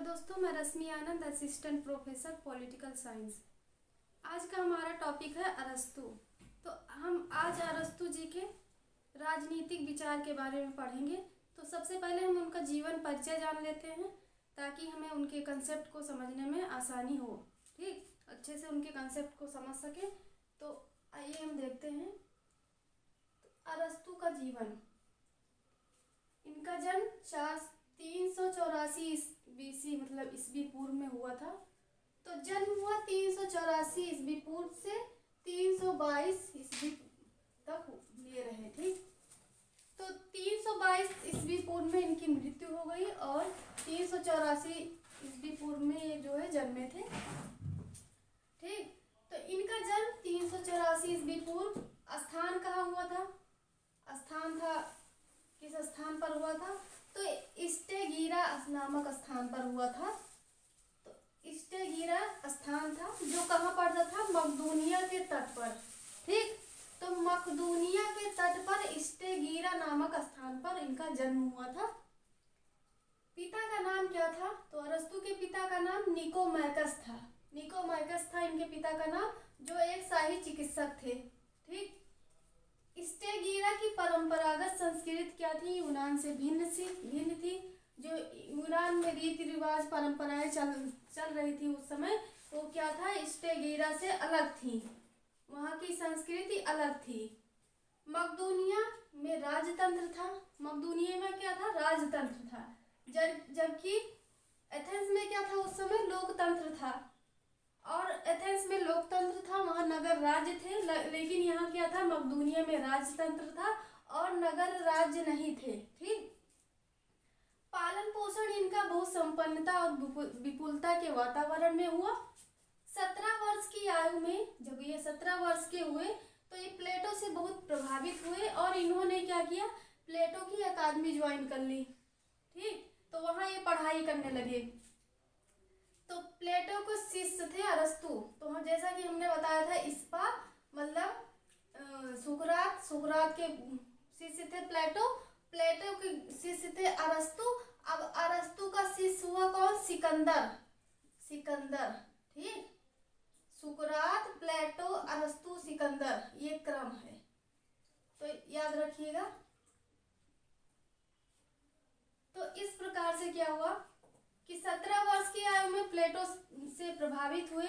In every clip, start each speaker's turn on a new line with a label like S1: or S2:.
S1: दोस्तों, मैं रश्मि आनंद, assistant professor political science. आज का हमारा टॉपिक है अरस्तू। तो हम आज अरस्तू जी के राजनीतिक विचार के बारे में पढ़ेंगे। तो सबसे पहले हम उनका जीवन परिचय जान लेते हैं ताकि हमें उनके कंसेप्ट को समझने में आसानी हो। ठीक, अच्छे से उनके कंसेप्ट को समझ सके। तो आइए हम देखते हैं अरस्तू का जीवन। इनका जन्म 384 BC मतलब ईस्वी पूर्व में हुआ था। तो जन्म हुआ 384 ईस्वी पूर्व से 322 ईस्वी तक लिए रहे। ठीक, तो 322 ईस्वी पूर्व में इनकी मृत्यु हो गई और 384 ईस्वी पूर्व में ये जो है जन्मे थे। ठीक, तो इनका जन्म 384 ईस्वी पूर्व स्थान कहाँ हुआ था? स्थान था, किस स्थान पर हुआ था? तो इस्टेगीरा नामक स्थान पर हुआ था। तो इस्टेगीरा स्थान था जो कहाँ पड़ता था? मकदूनिया के तट पर। ठीक, तो मकदूनिया के तट पर इस्टेगीरा नामक स्थान पर इनका जन्म हुआ था। पिता का नाम क्या था? तो अरस्तू के पिता का नाम निकोमैकस था। निकोमैकस था इनके पिता का नाम, जो एक शाही चिकित्सक थे। ठीक, इस्टेगीरा की परंपरागत संस्कृति क्या थी? यूनान से भिन्न थी। जो यूनान में रीति रिवाज परंपराएं चल रही थी उस समय, वो क्या था? इस्टेगीरा से अलग थी, वहाँ की संस्कृति अलग थी। मकदूनिया में राजतंत्र था। मकदूनिया में क्या था? राजतंत्र था। जबकि एथेंस में क्या था? उस समय लोकतंत्र था। और एथेंस में लोकतंत्र था, वहाँ नगर राज्य थे, लेकिन यहाँ क्या था? मकदूनिया में राजतंत्र था और नगर राज्य नहीं थे। ठीक, पालन पोषण इनका बहुत संपन्नता और विपुलता के वातावरण में हुआ। 17 वर्ष की आयु में जब ये 17 वर्ष के हुए तो ये प्लेटो से बहुत प्रभावित हुए और इन्होंने क्या किया? प्लेटो की अकादमी ज्वाइन कर ली। ठीक, तो वहाँ ये पढ़ाई करने लगे। तो प्लेटो को शिष्य थे अरस्तू। तो हम जैसा कि हमने बताया था, इस्पा मतलब सुकरात के शिष्य थे प्लेटो के शिष्य थे अरस्तू। अब अरस्तू का शिष्य हुआ कौन? सिकंदर। ठीक, सुकरात, प्लेटो, अरस्तू, सिकंदर, ये क्रम है, तो याद रखिएगा। तो इस प्रकार से क्या हुआ कि 17 वर्ष की आयु में प्लेटो से प्रभावित हुए,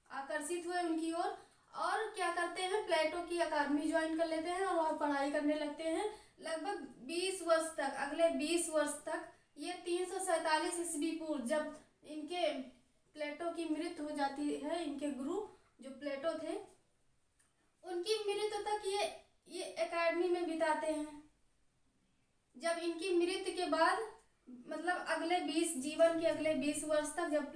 S1: आकर्षित हुए उनकी ओर, और क्या करते हैं? प्लेटो की अकादमी ज्वाइन कर लेते हैं और वहाँ पढ़ाई करने लगते हैं लगभग 20 वर्ष तक। अगले 20 वर्ष तक, ये 347 ईस्वी पूर्व जब इनके प्लेटो की मृत्यु हो जाती है, इनके गुरु जो प्लेटो थे उनकी मृत्यु तक ये अकादमी में बिताते हैं। जब इनकी मृत्यु के बाद मतलब जीवन के अगले 20 वर्ष तक जब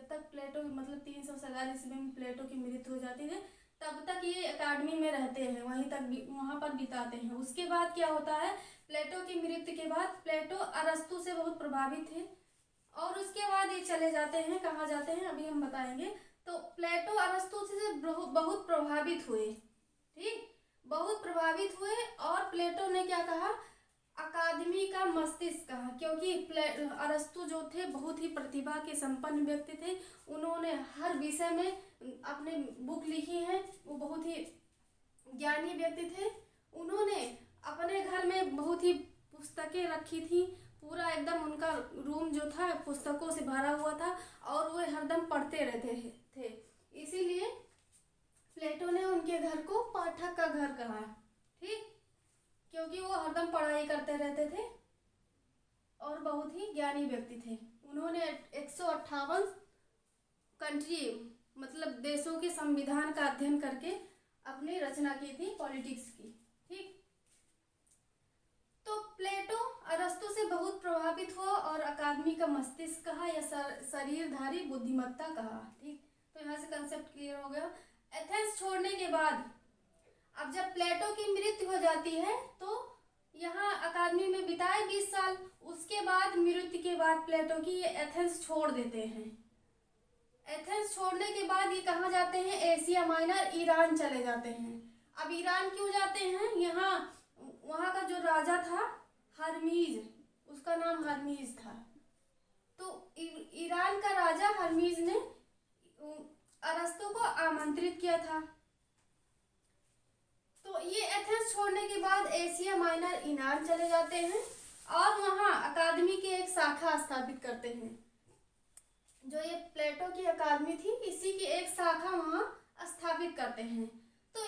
S1: तक प्लेटो मतलब 347 में प्लेटो की मृत्यु हो जाती है, तब तक ये अकादमी में रहते हैं, वहाँ पर बिताते हैं। उसके बाद क्या होता है? प्लेटो की मृत्यु के बाद प्लेटो अरस्तू से बहुत प्रभावित थे और उसके बाद ये चले जाते हैं। कहाँ जाते हैं अभी हम बताएंगे। तो प्लेटो अरस्तू से बहुत प्रभावित हुए। ठीक, बहुत प्रभावित हुए और प्लेटो ने क्या कहा? अकादमी का मस्तिष्क कहा, क्योंकि अरस्तू जो थे बहुत ही प्रतिभा के संपन्न व्यक्ति थे। उन्होंने हर विषय में अपने बुक लिखी हैं, वो बहुत ही ज्ञानी व्यक्ति थे। उन्होंने अपने घर में बहुत ही पुस्तकें रखी थी, पूरा एकदम उनका रूम जो था पुस्तकों से भरा हुआ था और वो हरदम पढ़ते रहते थे। इसीलिए प्लेटो ने उनके घर को पाठक का घर कहा। ठीक, क्योंकि वो हरदम पढ़ाई करते रहते थे और बहुत ही ज्ञानी व्यक्ति थे। उन्होंने 158 कंट्री मतलब देशों के संविधान का अध्ययन करके अपनी रचना की थी पॉलिटिक्स की। ठीक, तो प्लेटो अरस्तू से बहुत प्रभावित हुआ और अकादमी का मस्तिष्क कहा या शरीरधारी बुद्धिमत्ता कहा। ठीक, तो यहाँ से कंसेप्ट क्लियर हो गया। एथेंस छोड़ने के बाद अब जब प्लेटो की मृत्यु हो जाती है तो यहाँ अकादमी में बिताए 20 साल। उसके बाद मृत्यु के बाद प्लेटो की ये एथेंस छोड़ देते हैं। एथेंस छोड़ने के बाद ये कहाँ जाते हैं? एशिया माइनर, ईरान चले जाते हैं। अब ईरान क्यों जाते हैं? वहाँ का जो राजा था हर्मीज, उसका नाम हर्मीज था। तो हर्मीज ने अरस्तु को आमंत्रित किया था। तो ये एथेंस छोड़ने के बाद एशिया माइनर ईरान चले जाते हैं और वहाँ अकादमी की एक शाखा स्थापित करते हैं। जो ये प्लेटो की अकादमी थी, इसी की एक शाखा वहाँ स्थापित करते हैं। तो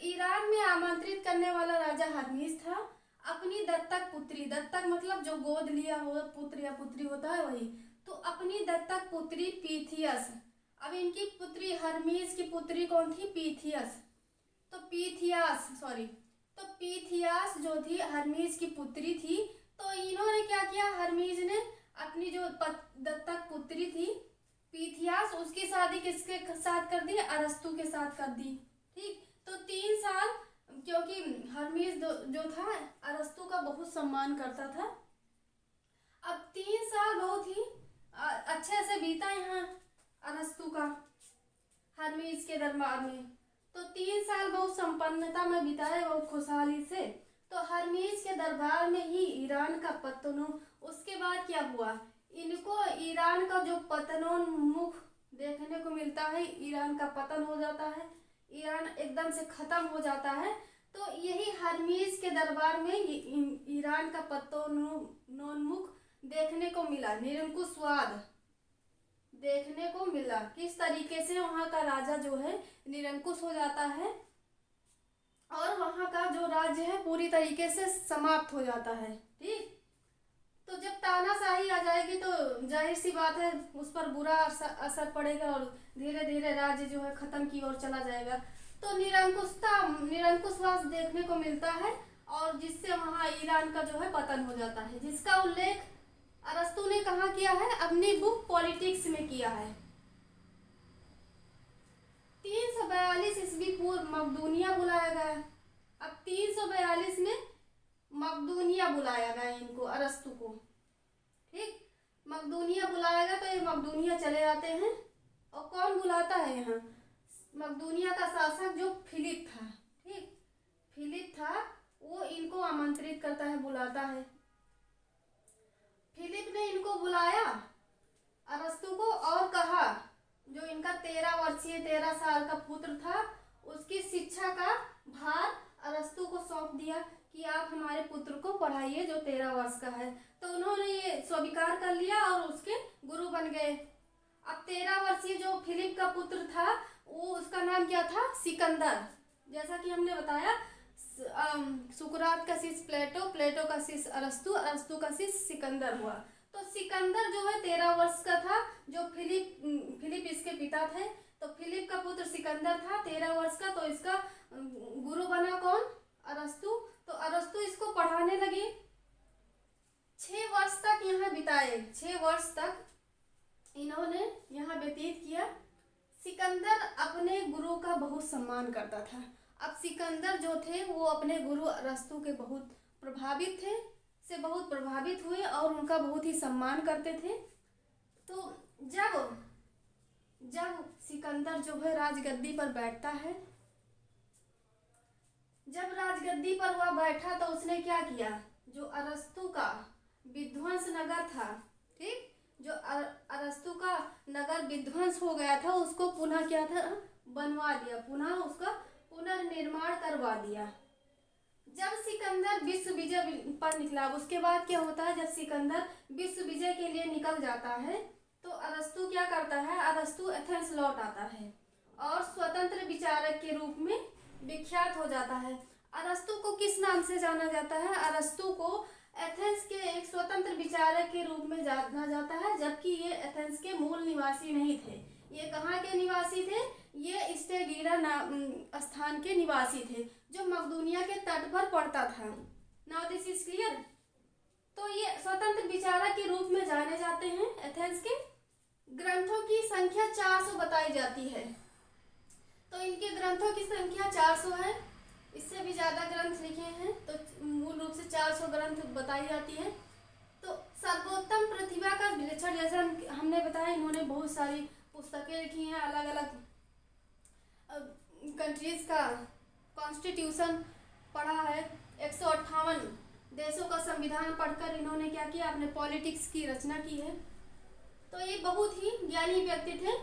S1: ईरान में आमंत्रित करने वाला राजा हर्मीज था। अपनी दत्तक पुत्री, दत्तक मतलब जो गोद लिया हो पुत्र या पुत्री होता है वही, तो अपनी दत्तक पुत्री पीथियस, अब इनकी पुत्री हर्मीज की पुत्री कौन थी? पीथियस। तो पीथियास जो थी हर्मीज की पुत्री थी। तो इन्होंने क्या किया, हर्मीज ने अपनी जो दत्तक पुत्री थी पीथियास, उसकी शादी किसके साथ कर दी? अरस्तु के साथ कर दी। ठीक, तो 3 साल, क्योंकि हर्मीज जो था अरस्तु का बहुत सम्मान करता था। अब 3 साल बहुत ही अच्छे से बीता यहाँ अरस्तु का हर्मीज के दरबार में। तो 3 साल बहुत संपन्नता में बिताए, बहुत खुशहाली से। तो हर्मीज के दरबार में ही ईरान का पतन, उसके बाद क्या हुआ, इनको ईरान का जो पतनोन्मुख देखने को मिलता है, ईरान का पतन हो जाता है, ईरान एकदम से खत्म हो जाता है। तो यही हर्मीज के दरबार में ईरान का पतनोन्मुख देखने को मिला, निरंकुशवाद देखने को मिला। किस तरीके से वहाँ का राजा जो है निरंकुश हो जाता है और वहाँ का जो राज्य है पूरी तरीके से समाप्त हो जाता है। ठीक, तो जब तानाशाही आ जाएगी तो जाहिर सी बात है उस पर बुरा असर पड़ेगा और धीरे धीरे राज्य जो है खत्म की ओर चला जाएगा। तो निरंकुशवाद देखने को मिलता है और जिससे वहाँ ईरान का जो है पतन हो जाता है, जिसका उल्लेख अरस्तु ने कहाँ किया है? अपनी बुक पॉलिटिक्स में किया है। 342 ईस्वी पूर्व मकदूनिया बुलाया गया। अब 342 में मकदूनिया बुलाया गया इनको, अरस्तु को। ठीक, मकदूनिया बुलाया गया, तो ये मकदूनिया चले जाते हैं। और कौन बुलाता है यहाँ? मकदूनिया का शासक जो फिलिप था। ठीक, फिलिप था, वो इनको आमंत्रित करता है, बुलाता है। फिलिप ने इनको बुलाया अरस्तु को और कहा, जो इनका 13 साल का पुत्र था, उसकी शिक्षा का भार अरस्तु को सौंप दिया कि आप हमारे पुत्र को पढ़ाइए जो 13 वर्ष का है। तो उन्होंने ये स्वीकार कर लिया और उसके गुरु बन गए। अब 13 वर्षीय जो फिलिप का पुत्र था, वो उसका नाम क्या था? सिकंदर। जैसा कि हमने बताया, सुकरात का शिष्य प्लेटो, प्लेटो का शिष्य अरस्तु, अरस्तु का शिष्य सिकंदर हुआ। तो सिकंदर जो है 13 वर्ष का था, जो फिलिप इसके पिता थे। तो फिलिप का पुत्र सिकंदर था 13 वर्ष का, तो इसका गुरु बना कौन? अरस्तु। तो अरस्तु इसको पढ़ाने लगे। 6 वर्ष तक यहाँ बिताए, 6 वर्ष तक इन्होंने यहाँ व्यतीत किया। सिकंदर अपने गुरु का बहुत सम्मान करता था। अब सिकंदर जो थे वो अपने गुरु अरस्तु के बहुत प्रभावित हुए और उनका बहुत ही सम्मान करते थे। तो जब सिकंदर जो है राजगद्दी पर बैठता है, जब राजगद्दी पर वह बैठा तो उसने क्या किया? जो अरस्तु का विध्वंस नगर था, ठीक, जो अरस्तु का नगर विध्वंस हो गया था, उसको पुनः क्या था? बनवा दिया, पुनः उसका पुनर्निर्माण करवा दिया। जब सिकंदर विश्व विजय पर निकला, उसके बाद क्या होता है? जब सिकंदर विश्व विजय के लिए निकल जाता है तो अरस्तु क्या करता है? अरस्तु एथेंस लौट आता है और स्वतंत्र विचारक के रूप में विख्यात हो जाता है। अरस्तु को किस नाम से जाना जाता है? अरस्तु को एथेंस के एक स्वतंत्र विचारक के रूप में जाना जाता है, जबकि ये एथेंस के मूल निवासी नहीं थे। ये कहाँ के निवासी थे? ये स्टेगिरा स्थान के निवासी थे, जो मकदूनिया के तट पर पड़ता था। Now this is clear. तो ये स्वतंत्र विचारक के रूप में जाने जाते हैं एथेंस के। ग्रंथों की संख्या 400 बताई जाती है। तो इनके ग्रंथों की संख्या 400 है, इससे भी ज़्यादा ग्रंथ लिखे हैं, तो मूल रूप से 400 ग्रंथ बताई जाती है। तो सर्वोत्तम प्रतिभा का विलक्षण, जैसा हमने बताया, इन्होंने बहुत सारी पुस्तकें लिखी हैं, अलग अलग कंट्रीज का कॉन्स्टिट्यूशन पढ़ा है, 158 देशों का संविधान पढ़कर इन्होंने क्या किया? अपने पॉलिटिक्स की रचना की है। तो ये बहुत ही विज्ञानी व्यक्ति थे।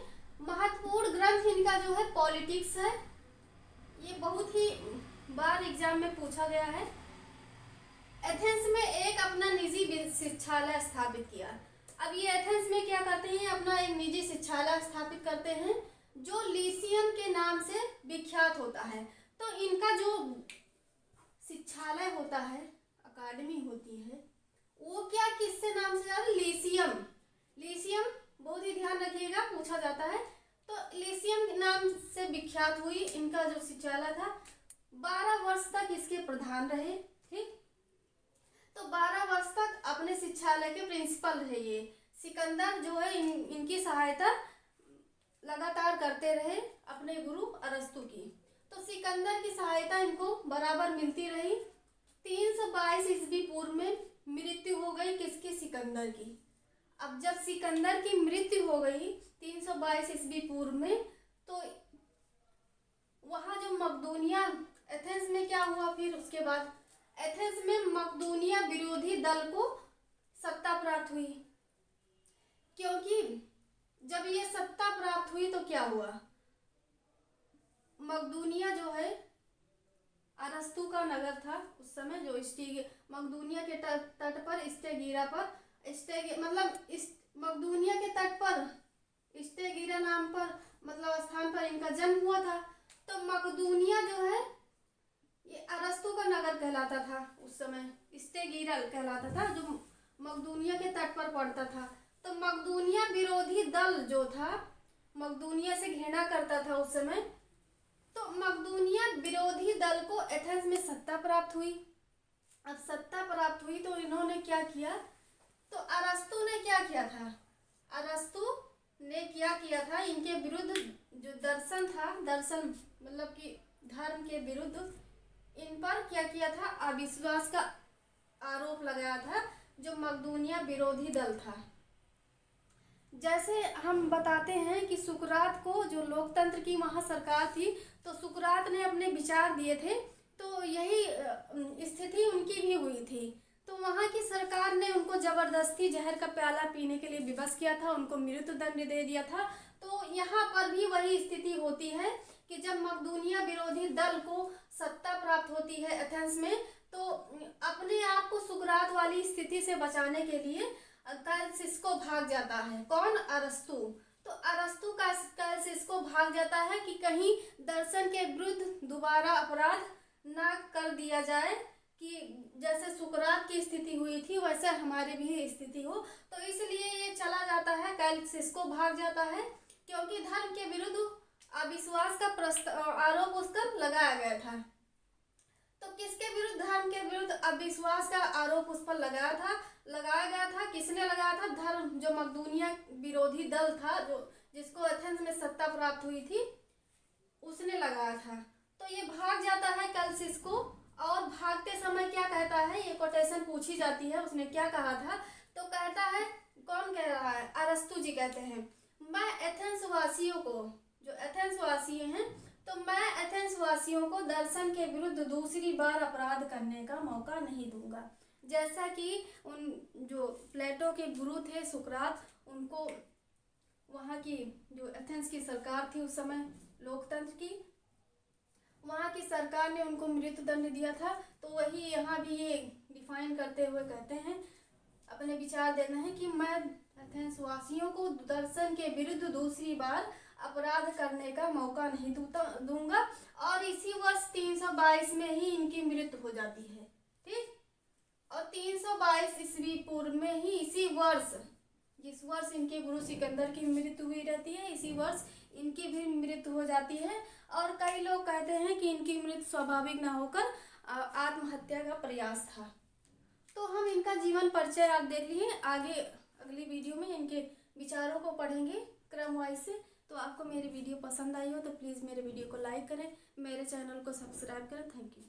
S1: महत्वपूर्ण ग्रंथ इनका जो है पॉलिटिक्स है। ये बहुत ही बार एग्जाम में पूछा गया है। एथेंस में एक अपना निजी शिक्षालय स्थापित किया। अब ये एथेंस में क्या करते हैं, अपना एक निजी शिक्षालय स्थापित करते हैं जो लीसियम के नाम से विख्यात होता है। तो इनका जो शिक्षालय होता है, अकादमी होती है, वो क्या किससे नाम से जाता है, लीसियम। लीसियम बहुत ही ध्यान रखिएगा, पूछा जाता है। तो लीसियम के नाम से विख्यात हुई। इनका जो शिक्षालय था 12 वर्ष तक इसके प्रधान रहे। ठीक, तो 12 वर्ष तक अपने शिक्षालय के प्रिंसिपल रहे। ये सिकंदर जो है इनकी सहायता लगातार करते रहे अपने गुरु अरस्तु की। तो सिकंदर की सहायता इनको बराबर मिलती रही। 322 ईस्वी पूर्व में मृत्यु हो गई किसकी, सिकंदर की। अब जब सिकंदर की मृत्यु हो गई 322 ईस्वी पूर्व में, तो वहां जो मकदूनिया, एथेंस में क्या हुआ फिर उसके बाद, एथेंस में मकदूनिया विरोधी दल को सत्ता प्राप्त हुई। क्योंकि जब ये सत्ता प्राप्त हुई तो क्या हुआ, मकदूनिया जो है अरस्तु का नगर था उस समय, जो मकदूनिया के तट पर स्टेगिरा पर मतलब इस मकदूनिया के तट पर स्टेगिरा नाम पर मतलब स्थान पर इनका जन्म हुआ था। तो मकदूनिया जो है ये अरस्तु का नगर कहलाता था उस समय, स्टेगिरा कहलाता था, जो मकदूनिया के तट पर पड़ता था। तो मकदूनिया विरोधी दल जो था, मकदूनिया से घृणा करता था उस समय। तो मकदूनिया विरोधी दल को एथेंस में सत्ता प्राप्त हुई। अब सत्ता प्राप्त हुई तो इन्होंने क्या किया, तो अरस्तु ने क्या किया था, अरस्तु ने क्या किया था, इनके विरुद्ध जो दर्शन था, दर्शन मतलब कि धर्म के विरुद्ध इन पर क्या किया था, अविश्वास का आरोप लगाया था, जो मकदूनिया विरोधी दल था। जैसे हम बताते हैं कि सुकरात को जो लोकतंत्र की वहाँ सरकार थी, तो सुकरात ने अपने विचार दिए थे, तो यही स्थिति उनकी भी हुई थी। तो वहाँ की सरकार ने उनको जबरदस्ती जहर का प्याला पीने के लिए विवश किया था, उनको मृत्यु दंड दे दिया था। तो यहाँ पर भी वही स्थिति होती है कि जब मकदूनिया विरोधी दल को सत्ता प्राप्त होती है एथेंस में, तो अपने आप को सुकरात वाली स्थिति से बचाने के लिए कैलसिस्को भाग जाता है। कौन, अरस्तु। तो अरस्तु कैलसिस्को भाग जाता है कि कहीं दर्शन के विरुद्ध दोबारा अपराध ना कर दिया जाए, कि जैसे सुकरात की स्थिति हुई थी वैसे हमारी भी स्थिति हो। तो इसलिए ये चला जाता है, कैलसिस्को भाग जाता है, क्योंकि धर्म के विरुद्ध अविश्वास का आरोप उस पर लगाया गया था। तो किसके विरुद्ध, धर्म के विरुद्ध अविश्वास का आरोप उस पर लगाया गया था। किसने लगाया था, धर्म, जो मकदूनिया विरोधी दल था, जो जिसको एथेंस में सत्ता प्राप्त हुई थी, उसने लगाया था। तो ये भाग जाता है कैलसिस्को, और भागते समय क्या कहता है, ये कोटेशन पूछी जाती है, उसने क्या कहा था, तो कहता है, कौन कह रहा है, अरस्तु जी कहते हैं, मैं एथेंस वासियों को, जो एथेंस वासी हैं, तो मैं एथेंस वासियों को दर्शन के विरुद्ध दूसरी बार अपराध करने का मौका नहीं दूंगा। जैसा कि उन जो प्लेटो के गुरु थे सुकरात, उनको वहाँ की जो एथेंस की सरकार थी उस समय लोकतंत्र की, वहाँ की सरकार ने उनको मृत्यु दंड दिया था। तो वही यहाँ भी ये डिफाइन करते हुए कहते हैं, अपने विचार देना है कि मैं एथेंस वासियों को दर्शन के विरुद्ध दूसरी बार अपराध करने का मौका नहीं दूंगा। और इसी वर्ष 322 में ही इनकी मृत्यु हो जाती है। ठीक, और 322 ईस्वी पूर्व में ही, इसी वर्ष, जिस वर्ष इनके गुरु सिकंदर की मृत्यु हुई रहती है, इसी वर्ष इनकी भी मृत्यु हो जाती है। और कई लोग कहते हैं कि इनकी मृत्यु स्वाभाविक न होकर आत्महत्या का प्रयास था। तो हम इनका जीवन परिचय आप देख लिए। आगे अगली वीडियो में इनके विचारों को पढ़ेंगे क्रम वाइज से। तो आपको मेरी वीडियो पसंद आई हो तो प्लीज़ मेरे वीडियो को लाइक करें, मेरे चैनल को सब्सक्राइब करें। Thank you.